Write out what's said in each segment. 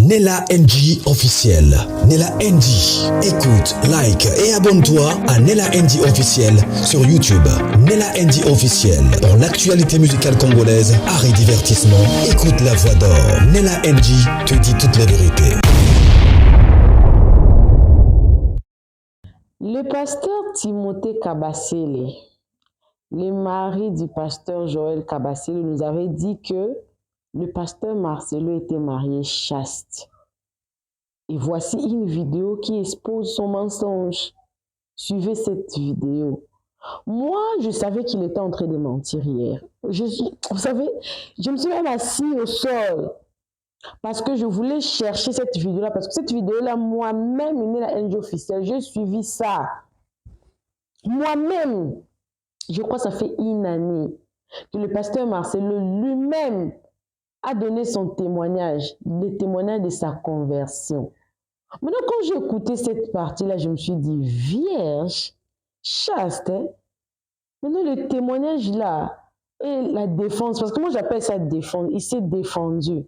Nella NG officiel. Nella NG. Écoute, like et abonne-toi à Nella NG officiel sur YouTube. Nella NG officiel. Pour l'actualité musicale congolaise, art et divertissement, écoute la voix d'or. Nella NG te dit toute la vérité. Le pasteur Timothée Kabasele, le mari du pasteur Joël Kabasele, nous avait dit que le pasteur Marcelo était marié chaste. Et voici une vidéo qui expose son mensonge. Suivez cette vidéo. Moi, je savais qu'il était en train de mentir hier. Vous savez, je me suis même assis au sol parce que je voulais chercher cette vidéo-là. Parce que cette vidéo-là, moi-même, il est la NG officielle. J'ai suivi ça. Moi-même, je crois que ça fait une année que le pasteur Marcelo lui-même a donné son témoignage, le témoignage de sa conversion. Maintenant, quand j'ai écouté cette partie-là, je me suis dit, vierge, chaste, hein? Maintenant, le témoignage là, et la défense, parce que moi j'appelle ça défendre, il s'est défendu.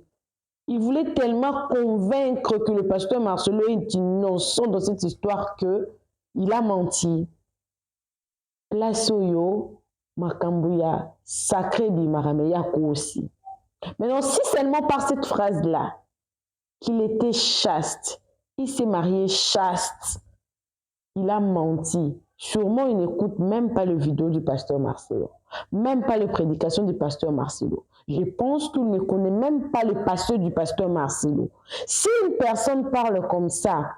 Il voulait tellement convaincre que le pasteur Marcelo est innocent dans cette histoire qu'il a menti. Place oyo, Makambuya, sacré Bimarameya aussi. Maintenant, si seulement par cette phrase-là, qu'il était chaste, il s'est marié chaste, il a menti. Sûrement, il n'écoute même pas le vidéo du pasteur Marcelo, même pas les prédications du pasteur Marcelo. Je pense qu'il ne connaît même pas le pasteur du pasteur Marcelo. Si une personne parle comme ça,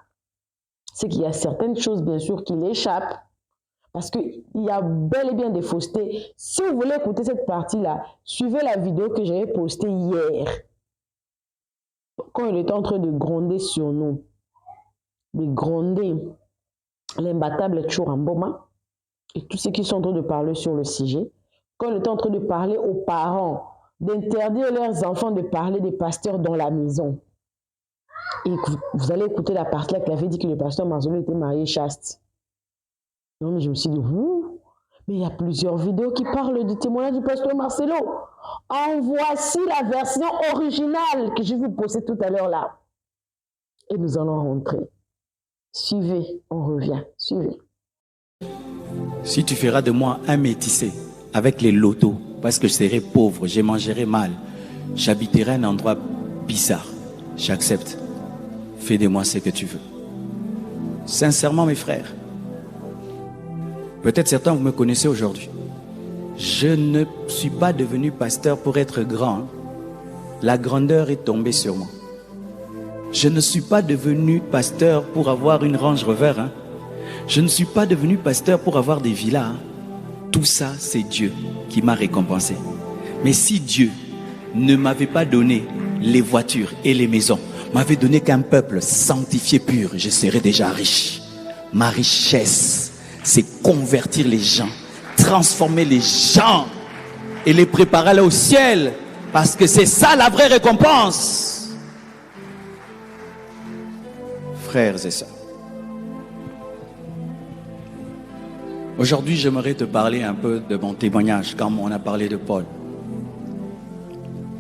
c'est qu'il y a certaines choses, bien sûr, qui l'échappent, parce qu'il y a bel et bien des faussetés. Si vous voulez écouter cette partie-là, suivez la vidéo que j'avais postée hier. Quand il était en train de gronder sur nous, de gronder l'imbattable Churamboma et tous ceux qui sont en train de parler sur le sujet. Quand il était en train de parler aux parents, d'interdire leurs enfants de parler des pasteurs dans la maison. Et vous allez écouter la partie-là qu'il avait dit que le pasteur Marcelo était marié chaste. Non, mais je me suis dit, mais il y a plusieurs vidéos qui parlent du témoignage du pasteur Marcelo. En voici la version originale que je vais vous poster tout à l'heure là. Et nous allons rentrer. Suivez, on revient. Suivez. Si tu feras de moi un métissé avec les lotos, parce que je serai pauvre, je mangerai mal, j'habiterai un endroit bizarre, j'accepte. Fais de moi ce que tu veux. Sincèrement, mes frères, peut-être certains vous me connaissez aujourd'hui. Je ne suis pas devenu pasteur pour être grand. La grandeur est tombée sur moi. Je ne suis pas devenu pasteur pour avoir une Range Rover. Je ne suis pas devenu pasteur pour avoir des villas. Tout ça, c'est Dieu qui m'a récompensé. Mais si Dieu ne m'avait pas donné les voitures et les maisons, m'avait donné qu'un peuple sanctifié pur, je serais déjà riche. Ma richesse, c'est convertir les gens, transformer les gens et les préparer au ciel, parce que c'est ça la vraie récompense. Frères et sœurs, aujourd'hui j'aimerais te parler un peu de mon témoignage, comme on a parlé de Paul.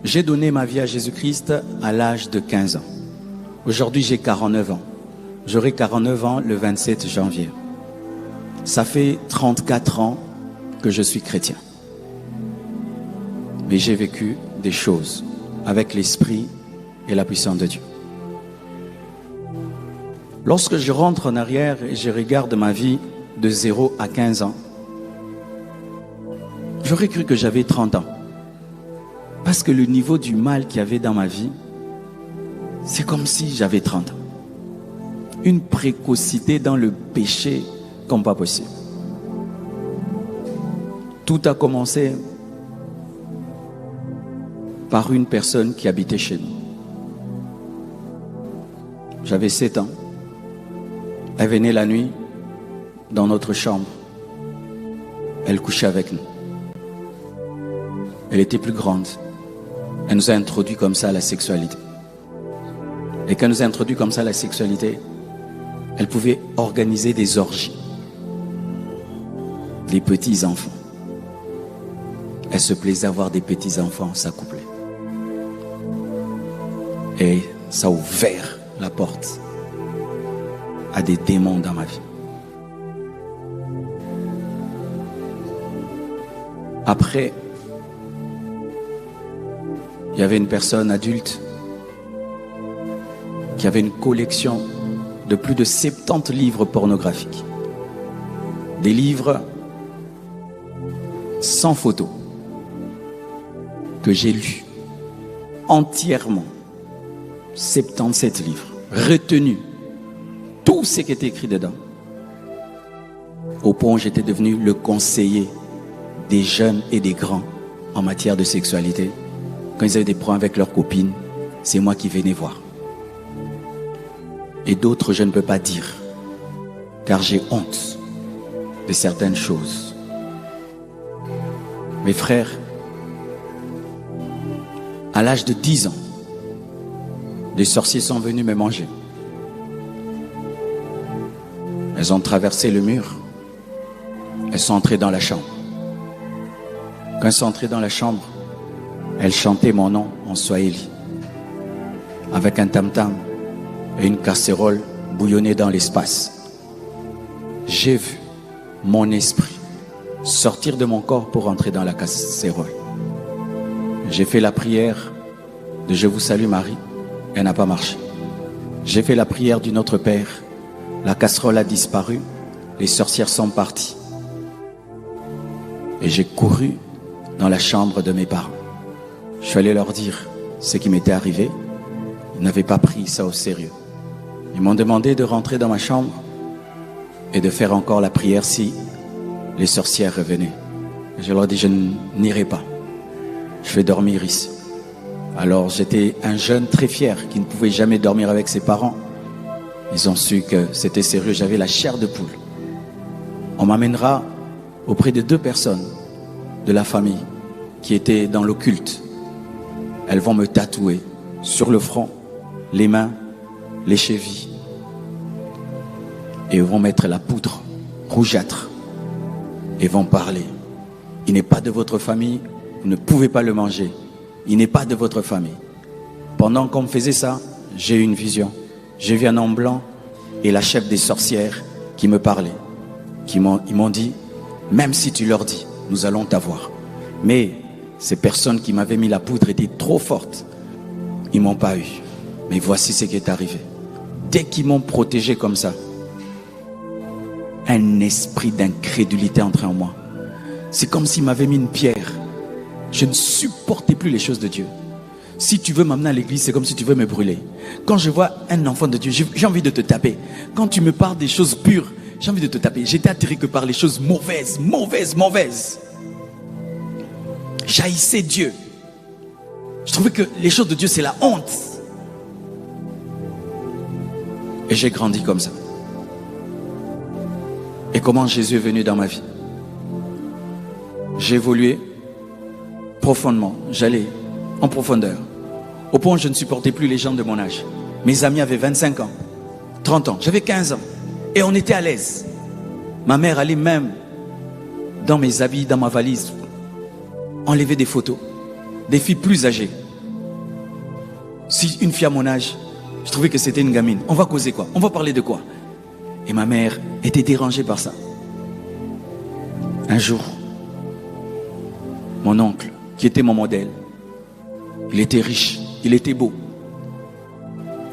J'ai donné ma vie à Jésus-Christ à l'âge de 15 ans. Aujourd'hui j'ai 49 ans. J'aurai 49 ans le 27 janvier. Ça fait 34 ans que je suis chrétien. Mais j'ai vécu des choses avec l'esprit et la puissance de Dieu. Lorsque je rentre en arrière et je regarde ma vie de 0 à 15 ans, j'aurais cru que j'avais 30 ans. Parce que le niveau du mal qu'il y avait dans ma vie, c'est comme si j'avais 30 ans. Une précocité dans le péché comme pas possible. Tout a commencé par une personne qui habitait chez nous. J'avais 7 ans. Elle venait la nuit dans notre chambre. Elle couchait avec nous. Elle était plus grande. Elle nous a introduit comme ça à la sexualité. Et quand elle nous a introduit comme ça à la sexualité, elle pouvait organiser des orgies. Les petits enfants. Elle se plaisait à voir des petits enfants s'accoupler. Et ça a ouvert la porte à des démons dans ma vie. Après, il y avait une personne adulte qui avait une collection de plus de 70 livres pornographiques. Des livres sans photo que j'ai lus entièrement. 77 livres, retenus tout ce qui était écrit dedans. Au point où j'étais devenu le conseiller des jeunes et des grands en matière de sexualité. Quand ils avaient des problèmes avec leurs copines, c'est moi qui venais voir. Et d'autres, je ne peux pas dire, car j'ai honte de certaines choses. Mes frères, à l'âge de 10 ans, des sorciers sont venus me manger. Elles ont traversé le mur. Elles sont entrées dans la chambre. Quand elles sont entrées dans la chambre, elles chantaient mon nom en swahili, avec un tam-tam et une casserole bouillonnée dans l'espace. J'ai vu mon esprit sortir de mon corps pour entrer dans la casserole. J'ai fait la prière de Je vous salue Marie, elle n'a pas marché. J'ai fait la prière du Notre Père, la casserole a disparu, les sorcières sont parties. Et j'ai couru dans la chambre de mes parents. Je suis allé leur dire ce qui m'était arrivé. Ils n'avaient pas pris ça au sérieux. Ils m'ont demandé de rentrer dans ma chambre et de faire encore la prière si les sorcières revenaient. Et je leur ai dit, je n'irai pas. Je vais dormir ici. Alors j'étais un jeune très fier qui ne pouvait jamais dormir avec ses parents. Ils ont su que c'était sérieux, j'avais la chair de poule. On m'amènera auprès de 2 personnes de la famille qui étaient dans l'occulte. Elles vont me tatouer sur le front, les mains, les chevilles. Et vont mettre la poudre rougeâtre et vont parler. Il n'est pas de votre famille, vous ne pouvez pas le manger. Il n'est pas de votre famille. Pendant qu'on me faisait ça, j'ai eu une vision. J'ai vu un homme blanc et la chef des sorcières qui me parlait. Ils m'ont dit, même si tu leur dis, nous allons t'avoir. Mais ces personnes qui m'avaient mis la poudre étaient trop fortes. Ils ne m'ont pas eu. Mais voici ce qui est arrivé. Dès qu'ils m'ont protégé comme ça, un esprit d'incrédulité entrait en moi. C'est comme s'ils m'avaient mis une pierre. Je ne supportais plus les choses de Dieu. Si tu veux m'amener à l'église, c'est comme si tu veux me brûler. Quand je vois un enfant de Dieu, j'ai envie de te taper. Quand tu me parles des choses pures, j'ai envie de te taper. J'étais attiré que par les choses mauvaises, mauvaises, mauvaises. J'haïssais Dieu. Je trouvais que les choses de Dieu, c'est la honte. Et j'ai grandi comme ça. Et comment Jésus est venu dans ma vie? J'ai évolué profondément. J'allais en profondeur. Au point où je ne supportais plus les gens de mon âge. Mes amis avaient 25 ans, 30 ans. J'avais 15 ans. Et on était à l'aise. Ma mère allait même dans mes habits, dans ma valise, enlever des photos. Des filles plus âgées. Si une fille à mon âge, je trouvais que c'était une gamine. On va causer quoi? On va parler de quoi? Et ma mère était dérangée par ça. Un jour, mon oncle, qui était mon modèle, il était riche, il était beau.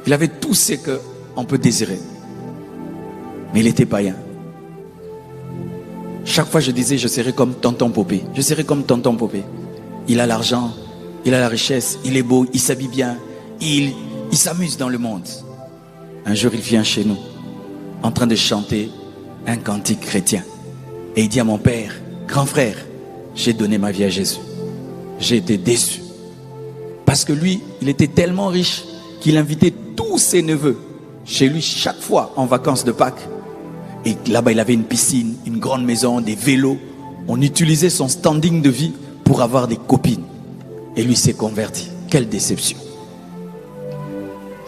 Il avait tout ce qu'on peut désirer. Mais il était païen. Chaque fois je disais, je serai comme tonton Popé. Je serai comme tonton Popé. Il a l'argent, il a la richesse, il est beau, il s'habille bien, il s'amuse dans le monde. Un jour il vient chez nous, en train de chanter un cantique chrétien. Et il dit à mon père, grand frère, j'ai donné ma vie à Jésus. J'ai été déçu. Parce que lui, il était tellement riche qu'il invitait tous ses neveux chez lui chaque fois en vacances de Pâques. Et là-bas, il avait une piscine, une grande maison, des vélos. On utilisait son standing de vie pour avoir des copines. Et lui s'est converti. Quelle déception.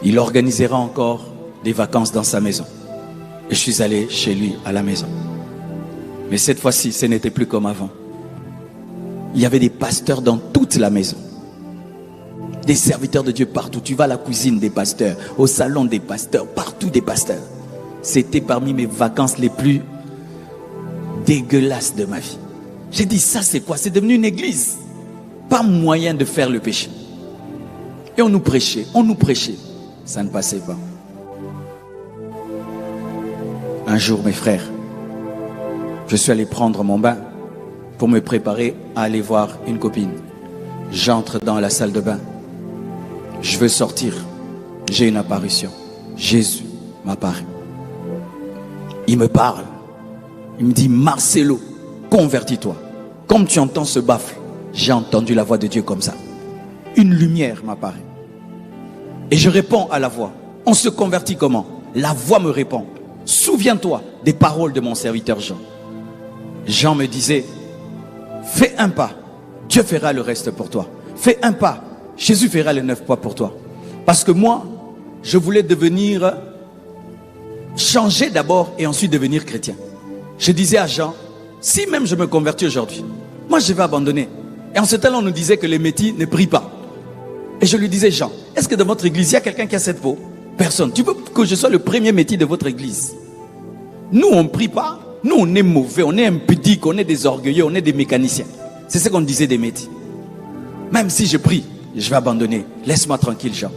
Il organisera encore des vacances dans sa maison. Et je suis allé chez lui à la maison. Mais cette fois-ci, ce n'était plus comme avant. Il y avait des pasteurs dans toute la maison. des serviteurs de Dieu partout. Tu vas à la cuisine des pasteurs, au salon des pasteurs, partout des pasteurs. C'était parmi mes vacances les plus dégueulasses de ma vie. J'ai dit, ça c'est quoi? C'est devenu une église. Pas moyen de faire le péché. Et on nous prêchait. Ça ne passait pas. Un jour, mes frères, je suis allé prendre mon bain pour me préparer à aller voir une copine. J'entre dans la salle de bain. Je veux sortir. J'ai une apparition. Jésus m'apparaît. Il me parle. Il me dit, Marcelo, convertis-toi. Comme tu entends ce baffle, j'ai entendu la voix de Dieu comme ça. Une lumière m'apparaît. Et je réponds à la voix. On se convertit comment? La voix me répond. Souviens-toi des paroles de mon serviteur Jean. Jean me disait, fais un pas, Dieu fera le reste pour toi. Fais un pas, Jésus fera les 9 pas pour toi. Parce que moi, je voulais devenir, changer d'abord et ensuite devenir chrétien. Je disais à Jean, si même je me convertis aujourd'hui, moi je vais abandonner. Et en ce temps-là, on nous disait que les métis ne prient pas. Et je lui disais, Jean, est-ce que dans votre église, il y a quelqu'un qui a cette peau? Personne. Tu veux que je sois le premier métis de votre église? Nous, on ne prie pas. Nous, on est mauvais, on est impudiques, on est des orgueilleux, on est des mécaniciens. C'est ce qu'on disait des métis. Même si je prie, je vais abandonner. Laisse-moi tranquille, Jean.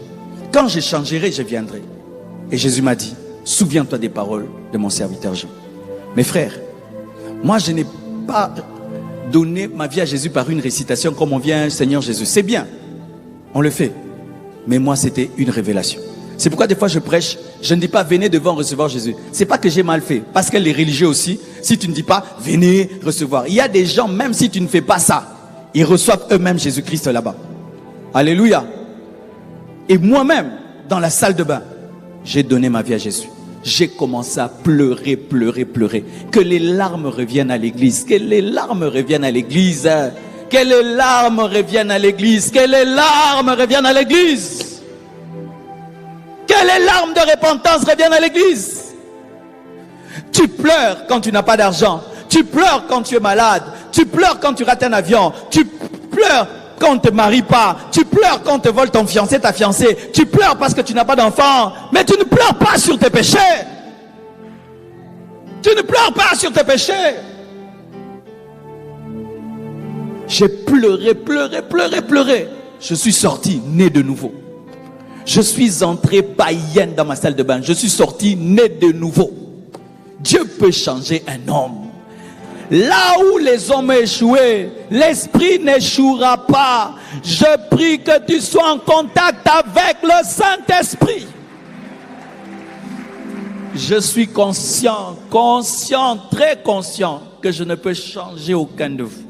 Quand je changerai, je viendrai. Et Jésus m'a dit, souviens-toi des paroles de mon serviteur Jean. Mes frères, moi, je n'ai pas donné ma vie à Jésus par une récitation comme on vient, Seigneur Jésus. C'est bien, on le fait. Mais moi, c'était une révélation. C'est pourquoi des fois je prêche, je ne dis pas venez devant recevoir Jésus. C'est pas que j'ai mal fait, parce que les religieux aussi, si tu ne dis pas venez recevoir. Il y a des gens, même si tu ne fais pas ça, ils reçoivent eux-mêmes Jésus-Christ là-bas. Alléluia. Et moi-même, dans la salle de bain, j'ai donné ma vie à Jésus. J'ai commencé à pleurer. Que les larmes reviennent à l'église. Que les larmes reviennent à l'église. Que les larmes reviennent à l'église. Que les larmes reviennent à l'église. Que les larmes de repentance reviennent à l'église. Tu pleures quand tu n'as pas d'argent. Tu pleures quand tu es malade. Tu pleures quand tu rates un avion. Tu pleures quand on ne te marie pas. Tu pleures quand on te vole ton fiancé, ta fiancée. Tu pleures parce que tu n'as pas d'enfant. Mais tu ne pleures pas sur tes péchés. Tu ne pleures pas sur tes péchés. J'ai pleuré. Je suis sorti, né de nouveau. Je suis entré païenne dans ma salle de bain. Je suis sorti, né de nouveau. Dieu peut changer un homme. Là où les hommes ont échoué, l'esprit n'échouera pas. Je prie que tu sois en contact avec le Saint-Esprit. Je suis conscient, très conscient que je ne peux changer aucun de vous.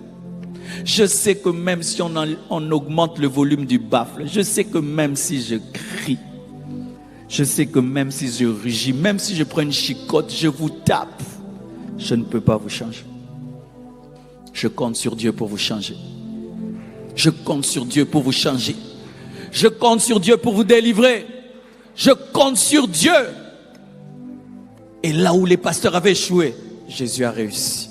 Je sais que même si on augmente le volume du baffle, je sais que même si je crie, je sais que même si je rugis, même si je prends une chicotte, je vous tape, je ne peux pas vous changer. Je compte sur Dieu pour vous changer. Je compte sur Dieu pour vous changer. Je compte sur Dieu pour vous délivrer. Je compte sur Dieu. Et là où les pasteurs avaient échoué, Jésus a réussi.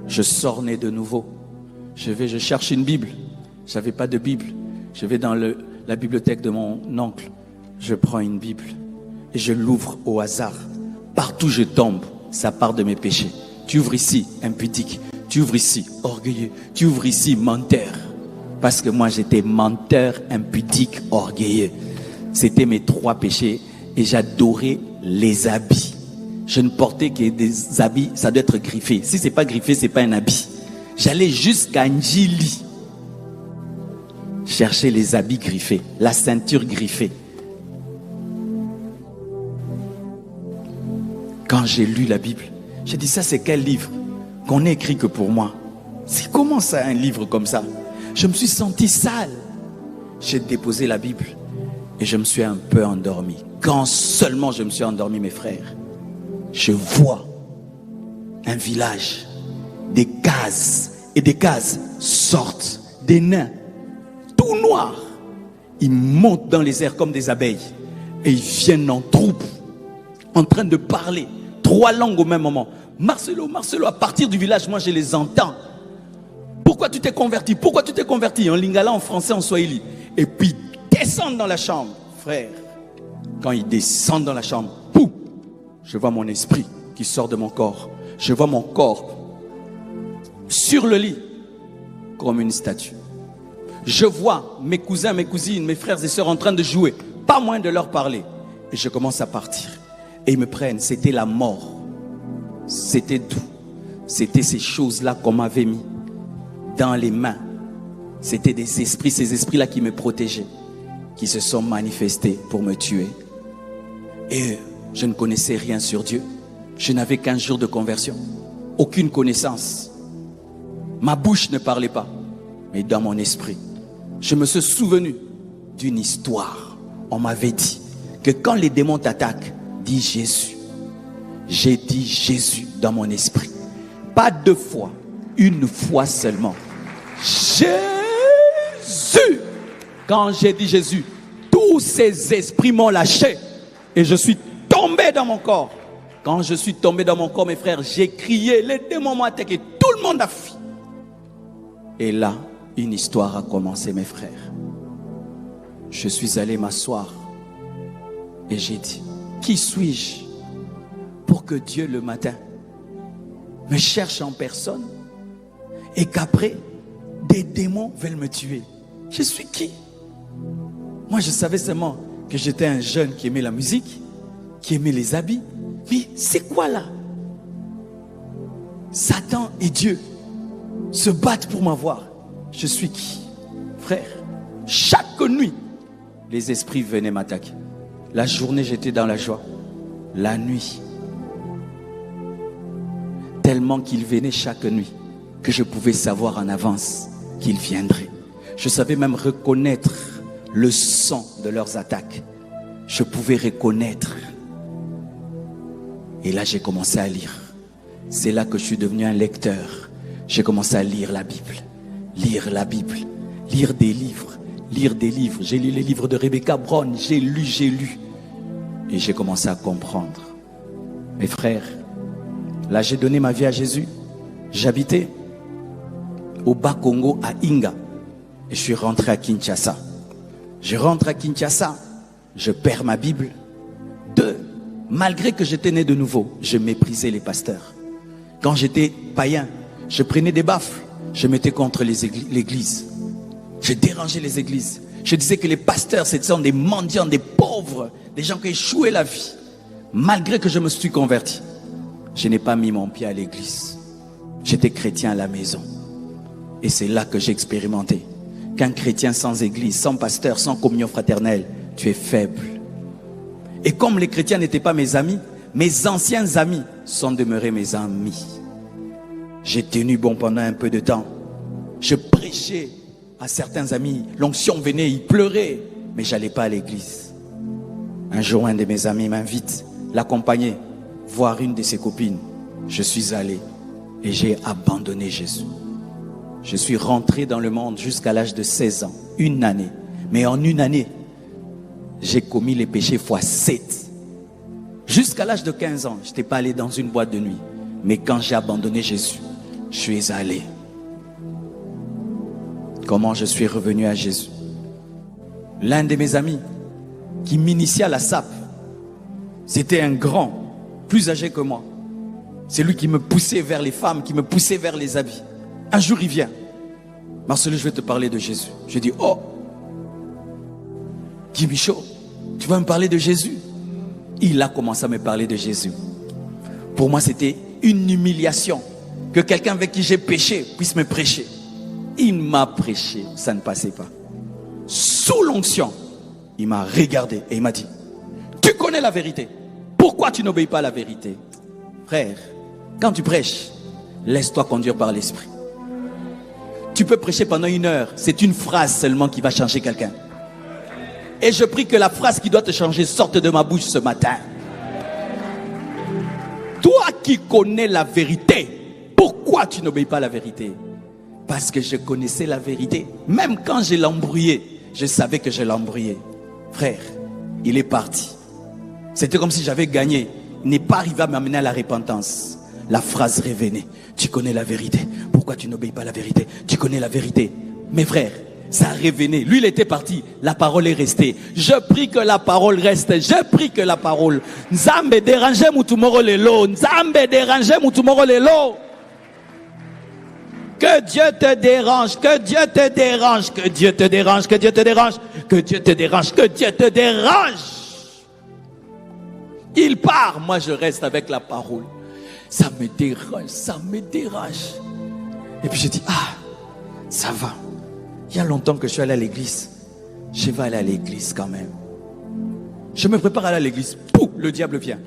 Je sors né de nouveau. Je cherche une Bible. Je n'avais pas de Bible. Je vais dans la bibliothèque de mon oncle. Je prends une Bible et je l'ouvre au hasard. Partout où je tombe, ça part de mes péchés. Tu ouvres ici, impudique. Tu ouvres ici, orgueilleux. Tu ouvres ici, menteur. Parce que moi, j'étais menteur, impudique, orgueilleux. C'était mes 3 péchés. Et j'adorais les habits. Je ne portais que des habits, ça doit être griffé. Si ce n'est pas griffé, ce n'est pas un habit. J'allais jusqu'à Njili chercher les habits griffés, la ceinture griffée. Quand j'ai lu la Bible, j'ai dit, ça c'est quel livre qu'on n'ait écrit que pour moi? C'est comment ça, un livre comme ça? Je me suis senti sale. J'ai déposé la Bible et je me suis un peu endormi. Quand seulement je me suis endormi, mes frères, je vois un village, des cases, et des cases sortent, des nains, tout noirs. Ils montent dans les airs comme des abeilles et ils viennent en troupe, en train de parler 3 langues au même moment. Marcelo, à partir du village, moi je les entends. Pourquoi tu t'es converti? Pourquoi tu t'es converti? En lingala, en français, en swahili. et puis descendent dans la chambre. Frère, quand ils descendent dans la chambre, pouf, je vois mon esprit qui sort de mon corps. Je vois mon corps sur le lit comme une statue. Je vois mes cousins, mes cousines, mes frères et sœurs en train de jouer. Pas moins de leur parler. Et je commence à partir. Et ils me prennent. C'était la mort. C'était tout. C'était ces choses-là qu'on m'avait mis dans les mains. C'était des esprits, ces esprits-là qui me protégeaient, qui se sont manifestés pour me tuer. Et je ne connaissais rien sur Dieu. Je n'avais qu'un jour de conversion. Aucune connaissance. Ma bouche ne parlait pas. Mais dans mon esprit, je me suis souvenu d'une histoire. On m'avait dit que quand les démons t'attaquent, dis Jésus. J'ai dit Jésus dans mon esprit. Pas 2 fois, 1 fois seulement. Jésus. Quand j'ai dit Jésus, tous ces esprits m'ont lâché et je suis tombé dans mon corps. Quand je suis tombé dans mon corps, mes frères, j'ai crié, les démons m'ont attaqué, tout le monde a fui. Et là, une histoire a commencé, mes frères. Je suis allé m'asseoir et j'ai dit, qui suis-je pour que Dieu le matin me cherche en personne et qu'après, des démons veulent me tuer? Je suis qui? Moi, je savais seulement que j'étais un jeune qui aimait la musique, qui aimait les habits. Mais c'est quoi là? Satan et Dieu se battent pour m'avoir. Je suis qui? Frère, chaque nuit, les esprits venaient m'attaquer. La journée, j'étais dans la joie. La nuit, tellement qu'ils venaient chaque nuit, que je pouvais savoir en avance qu'ils viendraient. Je savais même reconnaître le son de leurs attaques. Je pouvais reconnaître. Et là, j'ai commencé à lire. C'est là que je suis devenu un lecteur. J'ai commencé à lire la Bible. Lire la Bible. Lire des livres. Lire des livres. J'ai lu les livres de Rebecca Brown. J'ai lu. Et j'ai commencé à comprendre. Mes frères, là, j'ai donné ma vie à Jésus. J'habitais au Bas-Congo, à Inga. Et je suis rentré à Kinshasa. Je rentre à Kinshasa. Je perds ma Bible. 2. Malgré que j'étais né de nouveau, je méprisais les pasteurs. Quand j'étais païen, je prenais des baffles. Je mettais contre l'église. Je dérangeais les églises. Je disais que les pasteurs, ce sont des mendiants, des pauvres, des gens qui échouaient la vie. Malgré que je me suis converti, je n'ai pas mis mon pied à l'église. J'étais chrétien à la maison. Et c'est là que j'ai expérimenté qu'un chrétien sans église, sans pasteur, sans communion fraternelle, tu es faible. Et comme les chrétiens n'étaient pas mes amis, mes anciens amis sont demeurés mes amis. J'ai tenu bon pendant un peu de temps. Je prêchais à certains amis. L'onction venait, ils pleuraient, mais je n'allais pas à l'église. Un jour, un de mes amis m'invite, l'accompagner, voir une de ses copines. Je suis allé et j'ai abandonné Jésus. Je suis rentré dans le monde jusqu'à l'âge de 16 ans, 1 année. Mais en 1 année, j'ai commis les péchés fois 7. Jusqu'à l'âge de 15 ans, je n'étais pas allé dans une boîte de nuit. Mais quand j'ai abandonné Jésus, je suis allé. Comment je suis revenu à Jésus? L'un de mes amis qui m'initiait à la SAP, c'était un grand, plus âgé que moi. C'est lui qui me poussait vers les femmes, qui me poussait vers les habits. Un jour, il vient. Marcelo, je vais te parler de Jésus. Je dis, oh, Kimicho, tu vas me parler de Jésus? Il a commencé à me parler de Jésus. Pour moi, c'était une humiliation que quelqu'un avec qui j'ai péché puisse me prêcher. Il m'a prêché, ça ne passait pas. Sous l'onction, il m'a regardé et il m'a dit, tu connais la vérité. Pourquoi tu n'obéis pas à la vérité? Frère, quand tu prêches, laisse-toi conduire par l'esprit. Tu peux prêcher pendant 1 heure. C'est une phrase seulement qui va changer quelqu'un. Et je prie que la phrase qui doit te changer sorte de ma bouche ce matin. Toi qui connais la vérité, pourquoi tu n'obéis pas à la vérité? Parce que je connaissais la vérité. Même quand je l'ai embrouillé, je savais que je l'ai embrouillé. Frère, il est parti. C'était comme si j'avais gagné. Il n'est pas arrivé à m'amener à la repentance. La phrase revenait. Tu connais la vérité. Pourquoi tu n'obéis pas à la vérité? Tu connais la vérité. Mes frères, Ça revenait. Lui, il était parti. La parole est restée. Je prie que la parole reste. Je prie que la parole. Nzambe dérange mutumoro lelo. Nzambe dérange mutumoro lelo. Que Dieu te dérange. Que Dieu te dérange. Que Dieu te dérange. Que Dieu te dérange. Que Dieu te dérange. Que Dieu te dérange. Il part. Moi, je reste avec la parole. Ça me dérange. Ça me dérange. Et puis, je dis, ah, ça va. Il y a longtemps que je suis allé à l'église. Je vais aller à l'église quand même. Je me prépare à aller à l'église. Pouf, le diable vient.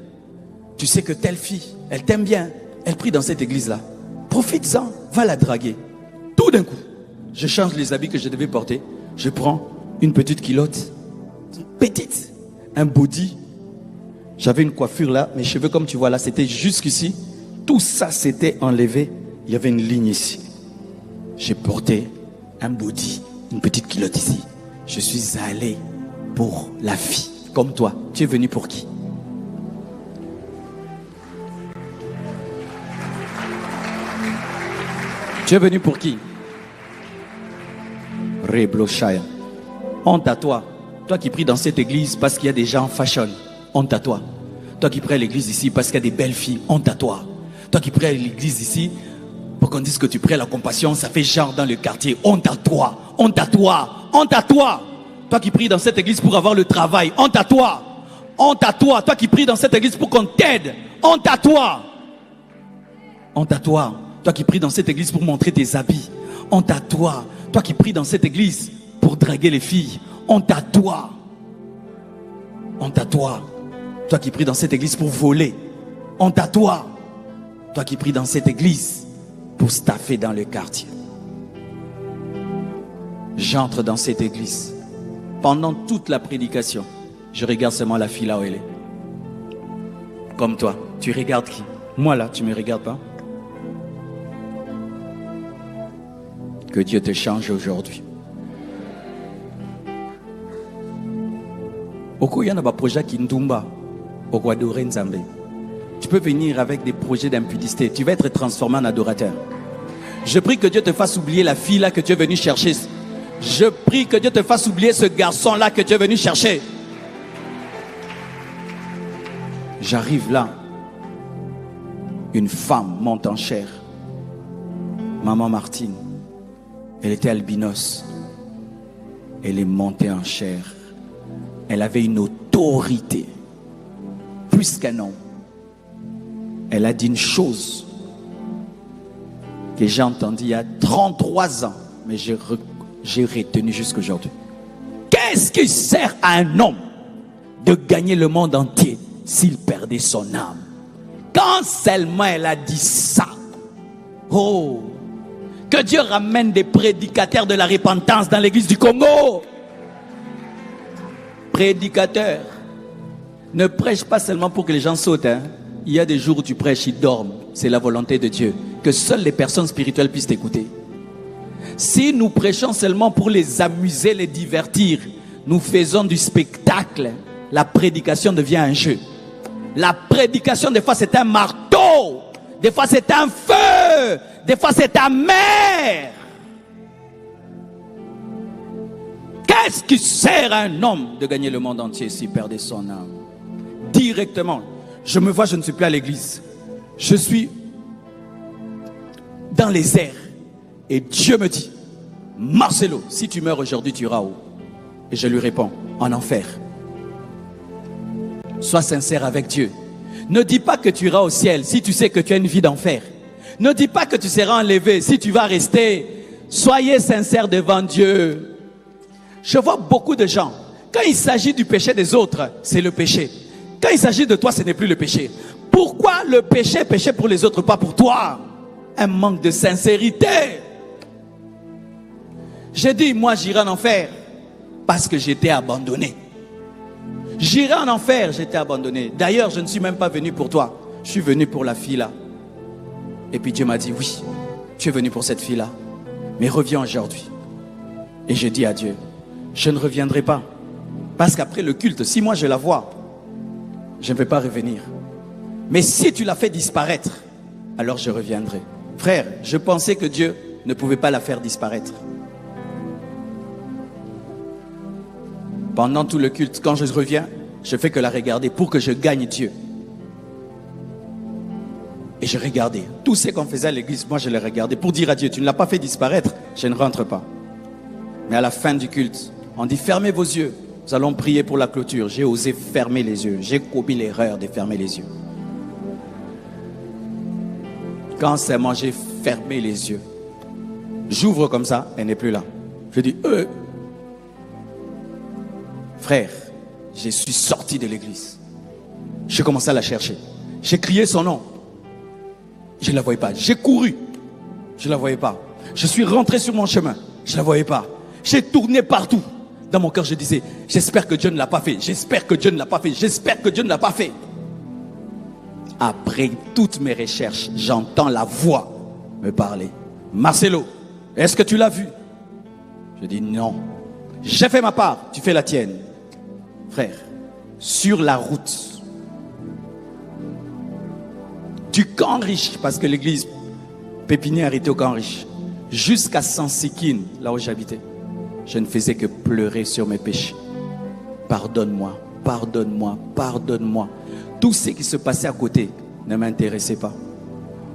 Tu sais que telle fille, elle t'aime bien. Elle prie dans cette église-là. Profite-en, va la draguer. Tout d'un coup, je change les habits que je devais porter. Je prends une petite culotte. Petite. Un body. J'avais une coiffure là. Mes cheveux, comme tu vois là, c'était jusqu'ici. Tout ça, c'était enlevé. Il y avait une ligne ici. J'ai porté un body, une petite culotte ici. Je suis allé pour la fille, comme toi. Tu es venu pour qui? Tu es venu pour qui? Reblochaya. Honte à toi. Toi qui pries dans cette église parce qu'il y a des gens fashion. Honte à toi. Toi qui pries à l'église ici parce qu'il y a des belles filles. Honte à toi. Toi qui pries à l'église ici pour qu'on dise que tu pries à la compassion, ça fait genre dans le quartier. Honte à toi, honte à toi, honte à toi. Toi qui pries dans cette église pour avoir le travail, honte à toi. Honte à toi. Toi qui pries dans cette église pour qu'on t'aide, honte à toi. Honte à toi. Toi qui pries dans cette église pour montrer tes habits, honte à toi. Toi qui pries dans cette église pour draguer les filles, honte à toi. Honte à toi. Toi qui pries dans cette église pour voler, honte à toi. Toi qui pries dans cette église pour staffer dans le quartier. J'entre dans cette église. Pendant toute la prédication, je regarde seulement la fille là où elle est. Comme toi, tu regardes qui? Moi là, tu ne me regardes pas? Que Dieu te change aujourd'hui. Oko yana ba projet qui ndumba. Oko adore Nzambe. Tu peux venir avec des projets d'impudicité. Tu vas être transformé en adorateur. Je prie que Dieu te fasse oublier la fille là que tu es venu chercher. Je prie que Dieu te fasse oublier ce garçon là que tu es venu chercher. J'arrive là. Une femme monte en chair. Maman Martine. Elle était albinos. Elle est montée en chair. Elle avait une autorité. Plus qu'un homme. Elle a dit une chose que j'ai entendue il y a 33 ans, mais j'ai retenu jusqu'aujourd'hui. Qu'est-ce qui sert à un homme de gagner le monde entier s'il perdait son âme? Quand seulement elle a dit ça, oh, que Dieu ramène des prédicateurs de la repentance dans l'église du Congo. Prédicateurs, ne prêche pas seulement pour que les gens sautent, hein. Il y a des jours où tu prêches, ils dorment. C'est la volonté de Dieu. Que seules les personnes spirituelles puissent t'écouter. Si nous prêchons seulement pour les amuser, les divertir, nous faisons du spectacle. La prédication devient un jeu. La prédication, des fois, c'est un marteau. Des fois, c'est un feu. Des fois, c'est ta mère. Qu'est-ce qui sert à un homme de gagner le monde entier s'il perdait son âme? Directement. Je me vois, je ne suis plus à l'église. Je suis dans les airs. Et Dieu me dit, Marcelo, si tu meurs aujourd'hui, tu iras où? Et je lui réponds, en enfer. Sois sincère avec Dieu. Ne dis pas que tu iras au ciel si tu sais que tu as une vie d'enfer. Ne dis pas que tu seras enlevé si tu vas rester. Soyez sincère devant Dieu. Je vois beaucoup de gens, quand il s'agit du péché des autres, c'est le péché. Quand il s'agit de toi, ce n'est plus le péché. Pourquoi le péché, péché pour les autres, pas pour toi? Un manque de sincérité. J'ai dit, moi j'irai en enfer parce que j'étais abandonné. J'irai en enfer, j'étais abandonné. D'ailleurs, je ne suis même pas venu pour toi. Je suis venu pour la fille là. Et puis Dieu m'a dit, oui, tu es venu pour cette fille là. Mais reviens aujourd'hui. Et j'ai dit à Dieu, je ne reviendrai pas. Parce qu'après le culte, si moi je la vois, je ne vais pas revenir. Mais si tu l'as fait disparaître, alors je reviendrai. Frère, je pensais que Dieu ne pouvait pas la faire disparaître. Pendant tout le culte, quand je reviens, je fais que la regarder pour que je gagne Dieu. Et je regardais. Tout ce qu'on faisait à l'église, moi je les regardais pour dire à Dieu, tu ne l'as pas fait disparaître, je ne rentre pas. Mais à la fin du culte, on dit fermez vos yeux, nous allons prier pour la clôture. J'ai osé fermer les yeux, j'ai commis l'erreur de fermer les yeux. Quand c'est moi, j'ai fermé les yeux. J'ouvre comme ça, elle n'est plus là. Je dis, frère, je suis sorti de l'église. J'ai commencé à la chercher. J'ai crié son nom. Je ne la voyais pas. J'ai couru. Je ne la voyais pas. Je suis rentré sur mon chemin. Je ne la voyais pas. J'ai tourné partout. Dans mon cœur, je disais, j'espère que Dieu ne l'a pas fait. J'espère que Dieu ne l'a pas fait. J'espère que Dieu ne l'a pas fait. Après toutes mes recherches, j'entends la voix me parler. Marcelo, est-ce que tu l'as vu? Je dis non. J'ai fait ma part, tu fais la tienne. Frère, sur la route du Camp Riche, parce que l'église pépinière était au Camp Riche, jusqu'à Sansikine, là où j'habitais, je ne faisais que pleurer sur mes péchés. Pardonne-moi, pardonne-moi, pardonne-moi. Tout ce qui se passait à côté ne m'intéressait pas.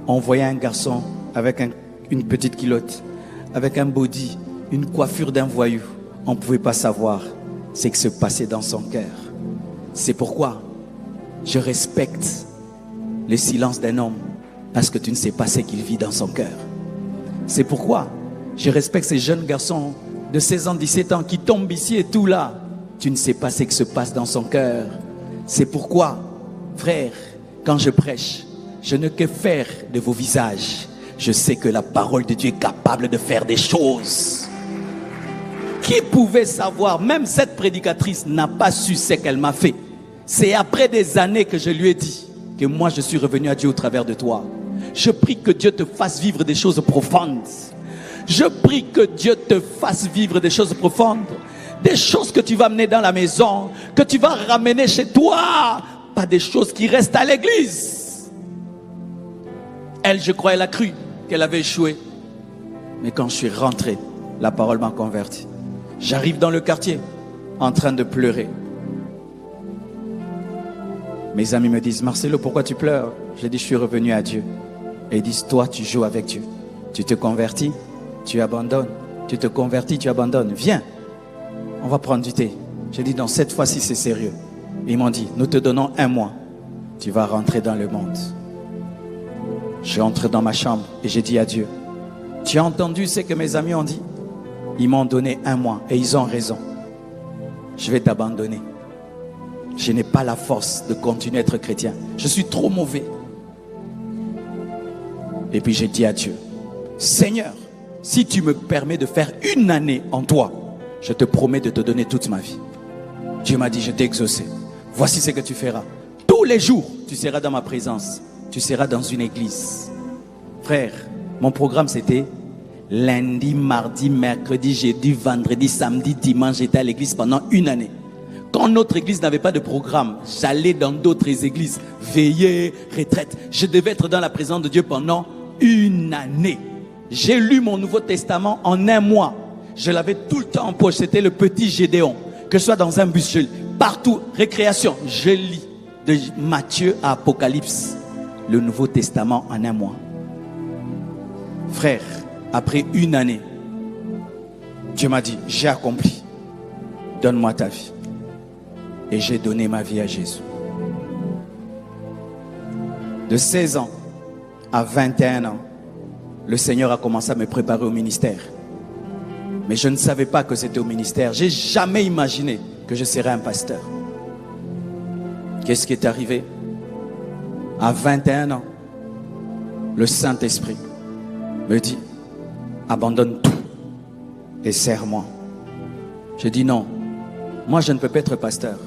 On voyait un garçon avec une petite culotte, avec un body, une coiffure d'un voyou. On ne pouvait pas savoir ce qui se passait dans son cœur. C'est pourquoi je respecte le silence d'un homme, parce que tu ne sais pas ce qu'il vit dans son cœur. C'est pourquoi je respecte ces jeunes garçons de 16 ans, 17 ans qui tombent ici et tout là. Tu ne sais pas ce qui se passe dans son cœur. C'est pourquoi, frère, quand je prêche, je ne que faire de vos visages. Je sais que la parole de Dieu est capable de faire des choses. Qui pouvait savoir? Même cette prédicatrice n'a pas su ce qu'elle m'a fait. C'est après des années que je lui ai dit que moi je suis revenu à Dieu au travers de toi. Je prie que Dieu te fasse vivre des choses profondes. Je prie que Dieu te fasse vivre des choses profondes. Des choses que tu vas mener dans la maison, que tu vas ramener chez toi. Pas des choses qui restent à l'église. Elle, je crois, elle a cru qu'elle avait échoué. Mais quand je suis rentré, la parole m'a converti. J'arrive dans le quartier en train de pleurer. Mes amis me disent, Marcelo, pourquoi tu pleures? J'ai dit, je suis revenu à Dieu. Et ils disent, toi, tu joues avec Dieu. Tu te convertis, tu abandonnes. Tu te convertis, tu abandonnes. Viens, on va prendre du thé. J'ai dit, non, cette fois-ci, c'est sérieux. Ils m'ont dit, nous te donnons 1 mois. Tu vas rentrer dans le monde. Je rentre dans ma chambre et j'ai dit à Dieu, tu as entendu ce que mes amis ont dit? Ils m'ont donné 1 mois et ils ont raison. Je vais t'abandonner. Je n'ai pas la force de continuer à être chrétien. Je suis trop mauvais. Et puis j'ai dit à Dieu, Seigneur, si tu me permets de faire 1 année en toi, je te promets de te donner toute ma vie. Dieu m'a dit, je t'ai exaucé. Voici ce que tu feras. Tous les jours, tu seras dans ma présence. Tu seras dans une église. Frère, mon programme c'était lundi, mardi, mercredi, jeudi, vendredi, samedi, dimanche. J'étais à l'église pendant 1 année. Quand notre église n'avait pas de programme, j'allais dans d'autres églises, veiller, retraite. Je devais être dans la présence de Dieu pendant 1 année. J'ai lu mon Nouveau Testament en 1 mois. Je l'avais tout le temps en poche. C'était le petit Gédéon. Que ce soit dans un bus, je lis. Partout, récréation, je lis. De Matthieu à Apocalypse, le Nouveau Testament en 1 mois. Frère, après 1 année, Dieu m'a dit, j'ai accompli. Donne-moi ta vie. Et j'ai donné ma vie à Jésus. De 16 ans à 21 ans, le Seigneur a commencé à me préparer au ministère. Mais je ne savais pas que c'était au ministère. J'ai jamais imaginé que je serais un pasteur. Qu'est-ce qui est arrivé? À 21 ans, le Saint-Esprit me dit, abandonne tout et sers-moi. Je dis non, moi je ne peux pas être pasteur.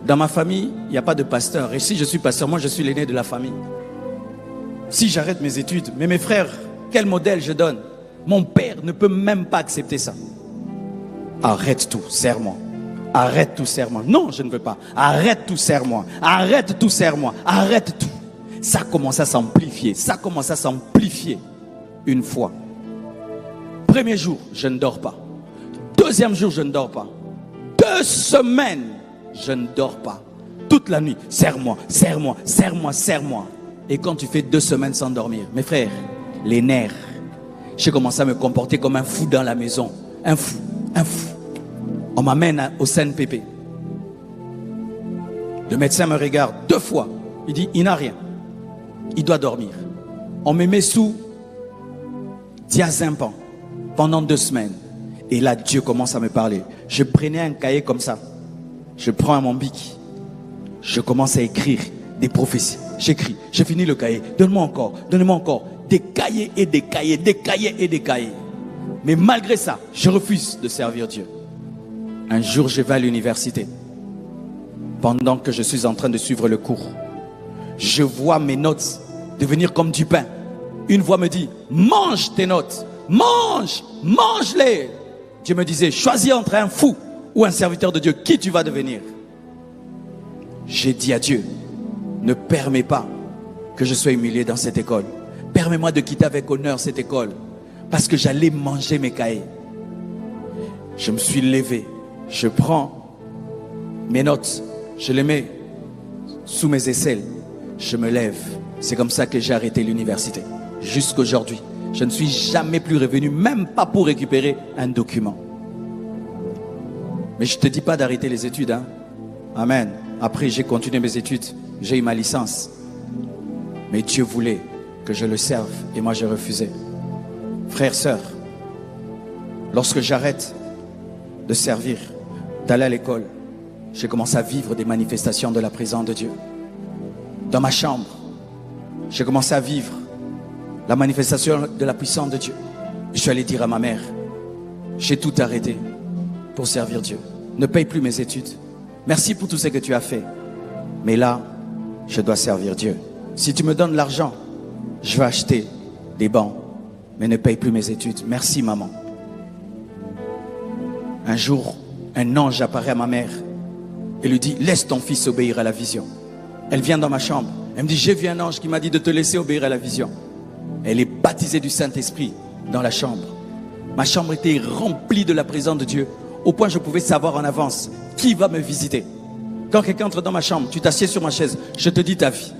Dans ma famille, il n'y a pas de pasteur. Et si je suis pasteur, moi je suis l'aîné de la famille. Si j'arrête mes études, mais mes frères, quel modèle je donne? Mon père ne peut même pas accepter ça. Arrête tout, sers-moi. Arrête tout, sers-moi. Non, je ne veux pas. Arrête tout, sers-moi. Arrête tout, sers-moi. Arrête tout. Ça commence à s'amplifier. Ça commence à s'amplifier. Une fois. Premier jour, je ne dors pas. Deuxième jour, je ne dors pas. 2 semaines, je ne dors pas. Toute la nuit, serre-moi, serre-moi, serre-moi, serre-moi. Et quand tu fais 2 semaines sans dormir, mes frères, les nerfs, j'ai commencé à me comporter comme un fou dans la maison. Un fou, un fou. On m'amène au CNPP. Le médecin me regarde 2 fois. Il dit, il n'a rien. Il doit dormir. On me met sous diazépam pendant 2 semaines. Et là, Dieu commence à me parler. Je prenais un cahier comme ça. Je prends mon bic. Je commence à écrire des prophéties. J'écris. Je finis le cahier. Donne-moi encore. Donne-moi encore. Des cahiers et des cahiers. Des cahiers et des cahiers. Mais malgré ça, je refuse de servir Dieu. Un jour, je vais à l'université. Pendant que je suis en train de suivre le cours, je vois mes notes devenir comme du pain. Une voix me dit, mange tes notes. Mange, mange-les. Dieu me disait, choisis entre un fou ou un serviteur de Dieu. Qui tu vas devenir? J'ai dit à Dieu, ne permets pas que je sois humilié dans cette école. Permets-moi de quitter avec honneur cette école. Parce que j'allais manger mes cahiers. Je me suis levé. Je prends mes notes. Je les mets sous mes aisselles. Je me lève. C'est comme ça que j'ai arrêté l'université. Jusqu'aujourd'hui. Je ne suis jamais plus revenu, même pas pour récupérer un document. Mais je ne te dis pas d'arrêter les études. Hein? Amen. Après, j'ai continué mes études. J'ai eu ma licence. Mais Dieu voulait que je le serve. Et moi, j'ai refusé. Frères, sœurs, lorsque j'arrête de servir, d'aller à l'école, j'ai commencé à vivre des manifestations de la présence de Dieu. Dans ma chambre, j'ai commencé à vivre la manifestation de la puissance de Dieu. Je suis allé dire à ma mère, j'ai tout arrêté pour servir Dieu. Ne paye plus mes études. Merci pour tout ce que tu as fait. Mais là, je dois servir Dieu. Si tu me donnes l'argent, je vais acheter des bancs. Mais ne paye plus mes études. Merci maman. Un jour, un ange apparaît à ma mère et lui dit, laisse ton fils obéir à la vision. Elle vient dans ma chambre. Elle me dit, j'ai vu un ange qui m'a dit de te laisser obéir à la vision. Elle est baptisée du Saint-Esprit dans la chambre. Ma chambre était remplie de la présence de Dieu, au point que je pouvais savoir en avance qui va me visiter. Quand quelqu'un entre dans ma chambre, tu t'assieds sur ma chaise, je te dis ta vie.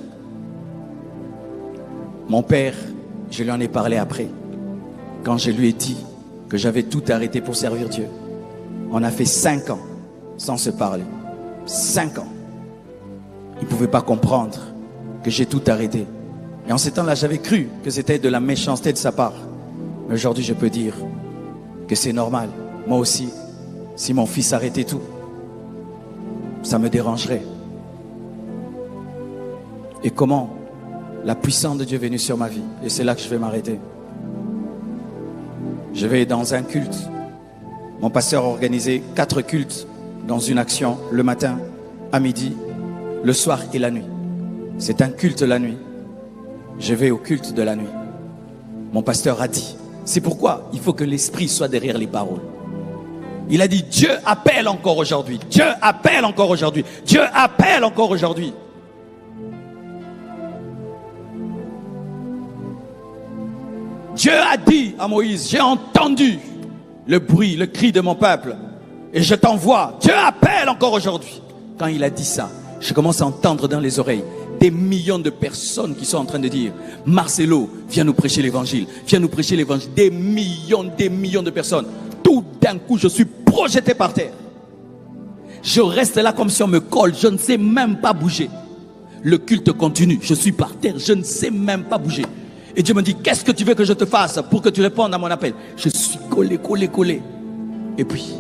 Mon père, je lui en ai parlé après. Quand je lui ai dit que j'avais tout arrêté pour servir Dieu. On a fait 5 ans sans se parler. 5 ans. Il ne pouvait pas comprendre que j'ai tout arrêté. Et en ces temps-là, j'avais cru que c'était de la méchanceté de sa part. Mais aujourd'hui, je peux dire que c'est normal. Moi aussi, si mon fils arrêtait tout, ça me dérangerait. Et comment la puissance de Dieu est venue sur ma vie. Et c'est là que je vais m'arrêter. Je vais dans un culte. Mon pasteur a organisé 4 cultes dans une action, le matin, à midi, le soir et la nuit. C'est un culte la nuit. Je vais au culte de la nuit. Mon pasteur a dit, c'est pourquoi il faut que l'esprit soit derrière les paroles. Il a dit, Dieu appelle encore aujourd'hui. Dieu appelle encore aujourd'hui. Dieu appelle encore aujourd'hui. Dieu a dit à Moïse, j'ai entendu le bruit, le cri de mon peuple et je t'envoie. Dieu appelle encore aujourd'hui. Quand il a dit ça, je commence à entendre dans les oreilles des millions de personnes qui sont en train de dire, Marcelo, viens nous prêcher l'évangile. Viens nous prêcher l'évangile. Des millions de personnes. Tout d'un coup, je suis projeté par terre. Je reste là comme si on me colle. Je ne sais même pas bouger. Le culte continue. Je suis par terre. Je ne sais même pas bouger. Et Dieu me dit, qu'est-ce que tu veux que je te fasse pour que tu répondes à mon appel? Je suis collé. Et puis,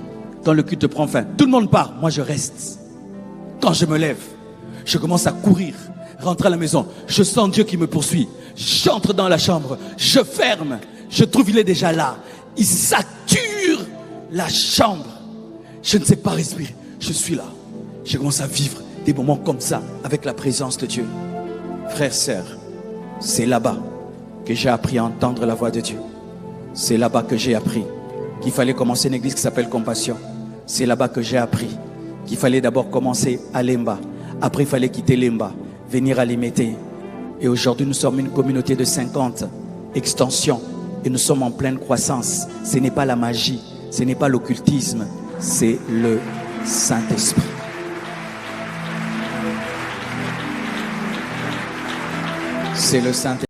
quand le culte prend fin, tout le monde part. Moi, je reste. Quand je me lève, je commence à courir, rentrer à la maison. Je sens Dieu qui me poursuit. J'entre dans la chambre. Je ferme. Je trouve il est déjà là. Il sature la chambre. Je ne sais pas respirer. Je suis là. Je commence à vivre des moments comme ça avec la présence de Dieu. Frères, sœurs, c'est là-bas que j'ai appris à entendre la voix de Dieu. C'est là-bas que j'ai appris qu'il fallait commencer une église qui s'appelle Compassion. C'est là-bas que j'ai appris qu'il fallait d'abord commencer à Lemba. Après, il fallait quitter Lemba, venir à Limete. Et aujourd'hui, nous sommes une communauté de 50 extensions. Et nous sommes en pleine croissance. Ce n'est pas la magie, ce n'est pas l'occultisme, c'est le Saint-Esprit. C'est le Saint-Esprit.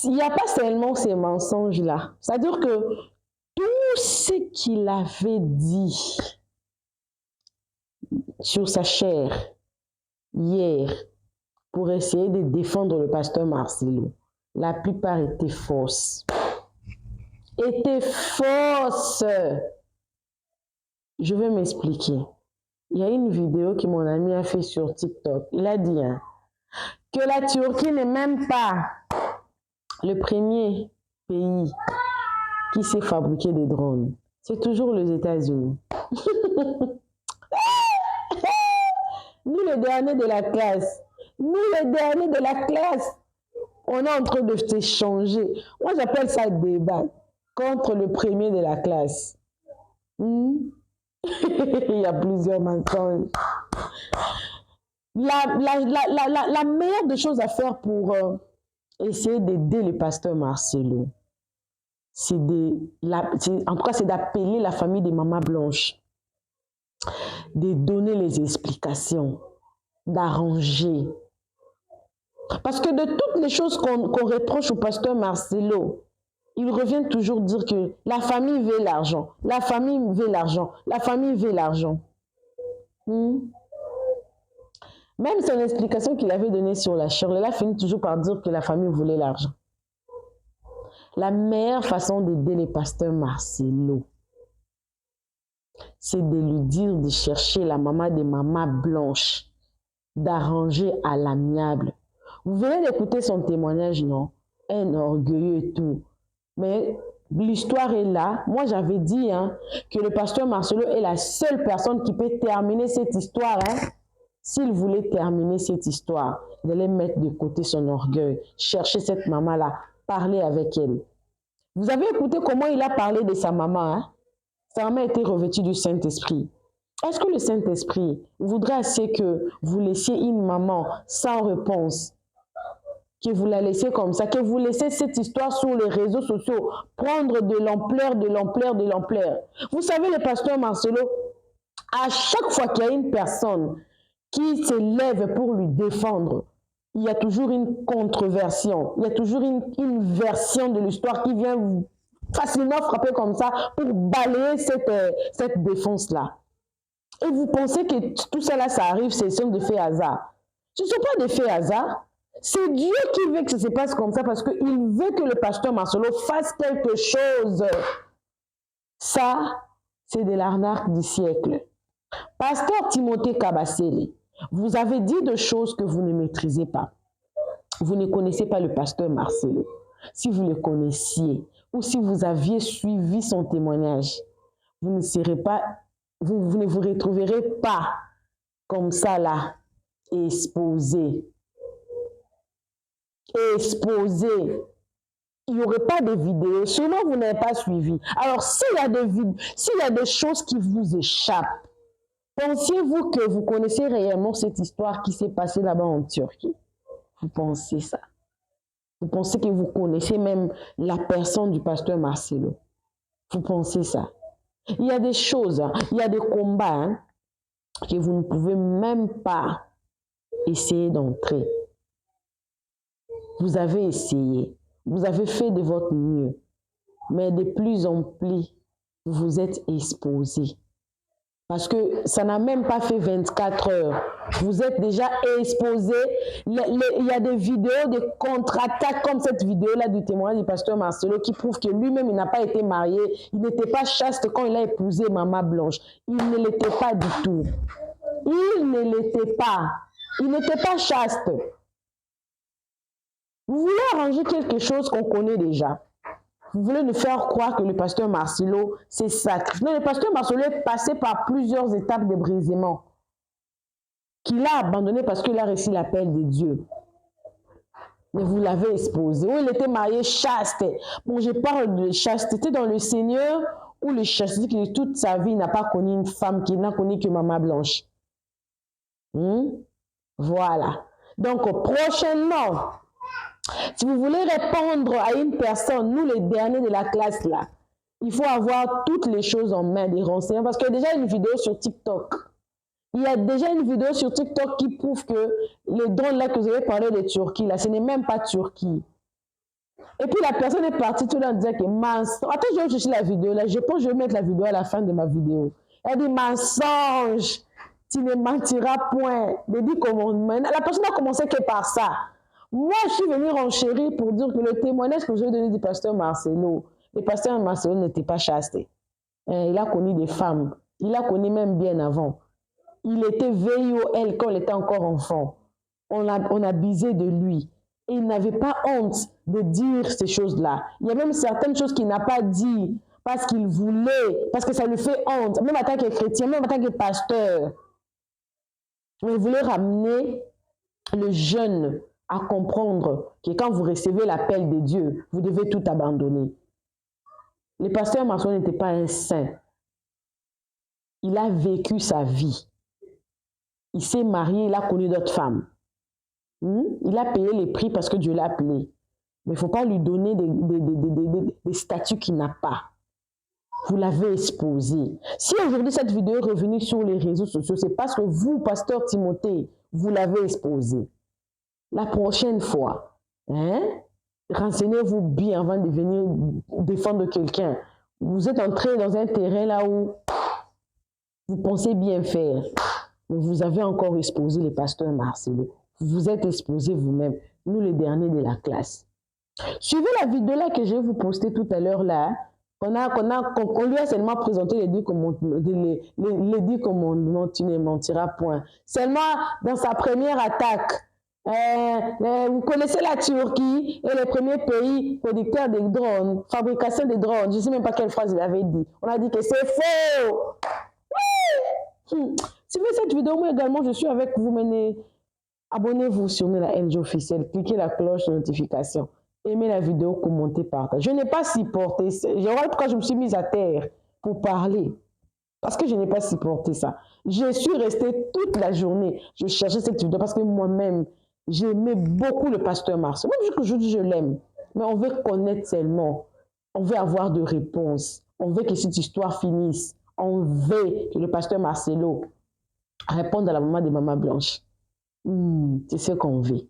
Il n'y a pas seulement ces mensonges-là. C'est-à-dire que tout ce qu'il avait dit sur sa chair hier pour essayer de défendre le pasteur Marcelo, la plupart étaient fausses. Étaient fausses. Je vais m'expliquer. Il y a une vidéo que mon ami a fait sur TikTok. Il a dit que la Turquie n'est même pas le premier pays qui sait fabriquer des drones. C'est toujours les États-Unis. Nous, les derniers de la classe, on est en train de s'échanger. Moi, j'appelle ça débat contre le premier de la classe. Il y a plusieurs mensonges. La meilleure des choses à faire pour essayer d'aider le pasteur Marcelo, c'est d'appeler la famille des mamans blanches, de donner les explications, d'arranger. Parce que de toutes les choses qu'on reproche au pasteur Marcelo, il revient toujours dire que la famille veut l'argent, la famille veut l'argent, la famille veut l'argent. Même son explication qu'il avait donnée sur la chair, il a fini toujours par dire que la famille voulait l'argent. La meilleure façon d'aider les pasteurs Marcelo, c'est de lui dire de chercher la maman des mamans blanches, d'arranger à l'amiable. Vous venez d'écouter son témoignage, non? Un orgueilleux et tout. Mais l'histoire est là. Moi, j'avais dit que le pasteur Marcelo est la seule personne qui peut terminer cette histoire. S'il voulait terminer cette histoire, il allait mettre de côté son orgueil, chercher cette maman-là, parler avec elle. Vous avez écouté comment il a parlé de sa maman, Sa maman était revêtue du Saint-Esprit. Est-ce que le Saint-Esprit voudrait assez que vous laissiez une maman sans réponse, que vous la laissiez comme ça, que vous laissiez cette histoire sur les réseaux sociaux prendre de l'ampleur, de l'ampleur, de l'ampleur? Vous savez, le pasteur Marcelo, à chaque fois qu'il y a une personne qui s'élève pour lui défendre, il y a toujours une controversion, il y a toujours une version de l'histoire qui vient facilement frapper comme ça pour balayer cette défense-là. Et vous pensez que tout ça là, ça arrive, c'est des faits hasard. Ce ne sont pas des faits hasard. C'est Dieu qui veut que ça se passe comme ça parce qu'il veut que le pasteur Marcelo fasse quelque chose. Ça, c'est de l'arnaque du siècle. Pasteur Timothée Kabasele, vous avez dit des choses que vous ne maîtrisez pas. Vous ne connaissez pas le pasteur Marcelo. Si vous le connaissiez ou si vous aviez suivi son témoignage, vous ne serez pas, vous ne vous retrouverez pas comme ça là, exposé. Exposé. Il n'y aurait pas de vidéos. Sûrement, vous n'avez pas suivi. Alors, s'il y a des choses qui vous échappent, pensiez-vous que vous connaissez réellement cette histoire qui s'est passée là-bas en Turquie? Vous pensez ça? Vous pensez que vous connaissez même la personne du pasteur Marcelo? Vous pensez ça? Il y a des choses, il y a des combats que vous ne pouvez même pas essayer d'entrer. Vous avez essayé, vous avez fait de votre mieux, mais de plus en plus, vous vous êtes exposé. Parce que ça n'a même pas fait 24 heures. Vous êtes déjà exposé. Il y a des vidéos, des contre-attaques comme cette vidéo-là du témoignage du pasteur Marcelo qui prouve que lui-même, il n'a pas été marié. Il n'était pas chaste quand il a épousé Maman Blanche. Il ne l'était pas du tout. Il ne l'était pas. Il n'était pas chaste. Vous voulez arranger quelque chose qu'on connaît déjà. Vous voulez nous faire croire que le pasteur Marcelo, c'est sacré. Non, le pasteur Marcelo est passé par plusieurs étapes de brisement qu'il a abandonné parce qu'il a reçu l'appel de Dieu. Mais vous l'avez exposé. Oui, il était marié chaste. Bon, je parle de chasteté dans le Seigneur ou le chasteté que toute sa vie n'a pas connu une femme qui n'a connu que Maman Blanche. Voilà. Donc, prochainement, si vous voulez répondre à une personne, nous les derniers de la classe là, il faut avoir toutes les choses en main, des renseignements. Parce qu'il y a déjà une vidéo sur TikTok. Il y a déjà une vidéo sur TikTok qui prouve que les drones là que vous avez parlé de Turquie, là, ce n'est même pas Turquie. Et puis la personne est partie tout le temps disant que mensonge. Attends, je vais chercher la vidéo là. Je pense que je vais mettre la vidéo à la fin de ma vidéo. Elle dit mensonge. Tu ne mentiras point. Les 10 commandements. La personne a commencé que par ça. Moi, je suis venue renchérir pour dire que le témoignage que je vais donner du pasteur Marcelo, le pasteur Marcelo n'était pas chaste. Il a connu des femmes. Il a connu même bien avant. Il était VIOL quand il était encore enfant. On a bisé de lui. Et il n'avait pas honte de dire ces choses-là. Il y a même certaines choses qu'il n'a pas dit parce qu'il voulait, parce que ça lui fait honte, même en tant que chrétien, même en tant que pasteur. Il voulait ramener le jeune à comprendre que quand vous recevez l'appel de Dieu, vous devez tout abandonner. Le pasteur Marcelo n'était pas un saint. Il a vécu sa vie. Il s'est marié, il a connu d'autres femmes. Il a payé les prix parce que Dieu l'a appelé. Mais il ne faut pas lui donner des statuts qu'il n'a pas. Vous l'avez exposé. Si aujourd'hui cette vidéo est revenue sur les réseaux sociaux, c'est parce que vous, pasteur Timothée, vous l'avez exposé. La prochaine fois, renseignez-vous bien avant de venir défendre quelqu'un. Vous êtes entré dans un terrain là où vous pensez bien faire. Mais vous avez encore exposé le pasteur Marcelo. Vous êtes exposé vous-même, nous les derniers de la classe. Suivez la vidéo là que je vais vous poster tout à l'heure là. On lui a seulement présenté les 10 commandements, tu ne mentiras point. Seulement dans sa première attaque, vous connaissez la Turquie et le premier pays producteur de drones, fabrication de drones. Je ne sais même pas quelle phrase il avait dit. On a dit que c'est faux. Oui. Suivez cette vidéo, moi également je suis avec vous. Abonnez-vous sur la NG officielle, cliquez la cloche de notification, aimez la vidéo, commentez, partagez. Je n'ai pas supporté ça. Voilà pourquoi je me suis mise à terre pour parler. Parce que je n'ai pas supporté ça. Je suis restée toute la journée. Je cherchais cette vidéo parce que moi-même, j'aimais beaucoup le pasteur Marcel. Même aujourd'hui, je l'aime. Mais on veut connaître seulement. On veut avoir de réponses. On veut que cette histoire finisse. On veut que le pasteur Marcelo réponde à la maman de Maman Blanche. C'est ce qu'on veut.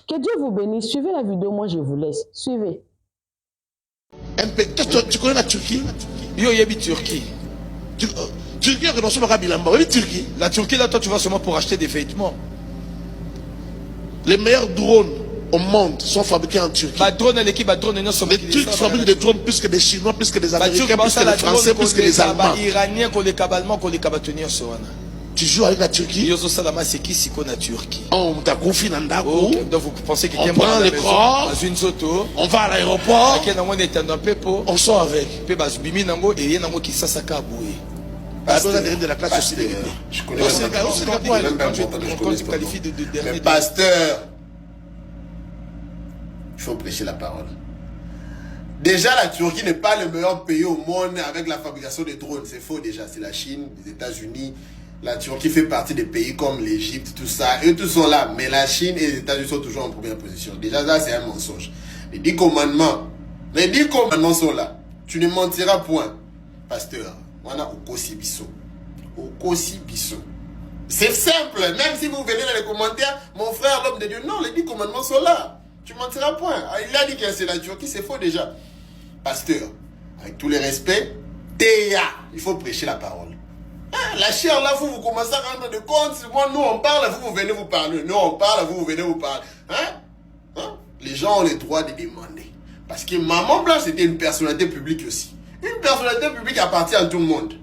Que Dieu vous bénisse. Suivez la vidéo, moi je vous laisse. Suivez. Tu connais la Turquie? Yo, yebi Turquie. Turquie, Turquie. La Turquie, là, toi, tu vas seulement pour acheter des vêtements. Les meilleurs drones au monde sont fabriqués en Turquie. Bah, drone, l'équipe, bah, drone, non, les Turcs fabriquent des drones plus que des Chinois, plus que des Américains, plus que des Français, plus que des Allemands. Iraniens, qu'on les cabalements, qu'on les cabatoniens, tu joues avec la Turquie? Yozo Salama, c'est qui si qu'on a Turquie? On t'a confié dans Ndako. Donc vous pensez que on prend les corps, on va à l'aéroport, on sort avec. Et il y a qui s'asaka boué. De la classe aussi. Je connais pas. Mais pasteur, il faut prêcher la parole. Déjà, la Turquie n'est pas le meilleur pays au monde avec la fabrication des drones. C'est faux déjà. C'est la Chine, les États-Unis. La Turquie fait partie des pays comme l'Égypte, tout ça. Eux tous sont là. Mais la Chine et les États-Unis sont toujours en première position. Déjà, là, c'est un mensonge. Les 10 commandements sont là. Tu ne mentiras point. Pasteur, on a Okosi Bisso. Okosi Bisso. C'est simple. Même si vous venez dans les commentaires, mon frère, l'homme de Dieu, non, les 10 commandements sont là. Tu ne mentiras point. Il a dit que c'est la Turquie, c'est faux déjà. Pasteur, avec tous les respects, Théa, il faut prêcher la parole. La chair là, vous commencez à rendre de compte. Moi, nous on parle, vous venez vous parler. Nous on parle, vous venez vous parler. Les gens ont le droit de demander. Parce que Maman Blanche c'était une personnalité publique aussi. Une personnalité publique appartient à tout le monde.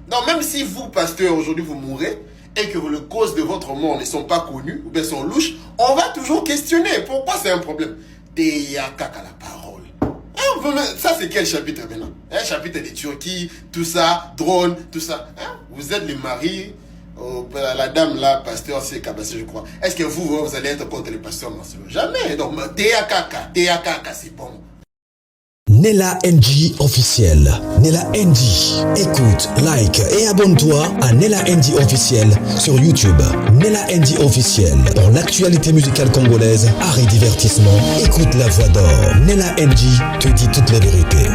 Donc même si vous, pasteur, aujourd'hui vous mourrez et que les causes de votre mort ne sont pas connues ou bien sont louches, on va toujours questionner. Pourquoi c'est un problème? Théa Kaka la parole. Ça c'est quel chapitre maintenant? Un chapitre de Turquie, tout ça, drone, tout ça. Vous êtes les maris, la dame là, pasteur c'est Kabassé je crois. Est-ce que vous allez être contre les pasteurs Marcelo? Jamais. Donc TAKK c'est bon. Nella NG officiel. Nella NG. Écoute, like et abonne-toi à Nella NG officiel sur YouTube. Nella NG officiel. Pour l'actualité musicale congolaise, art et divertissement, écoute la voix d'or. Nella NG te dit toutes les vérités.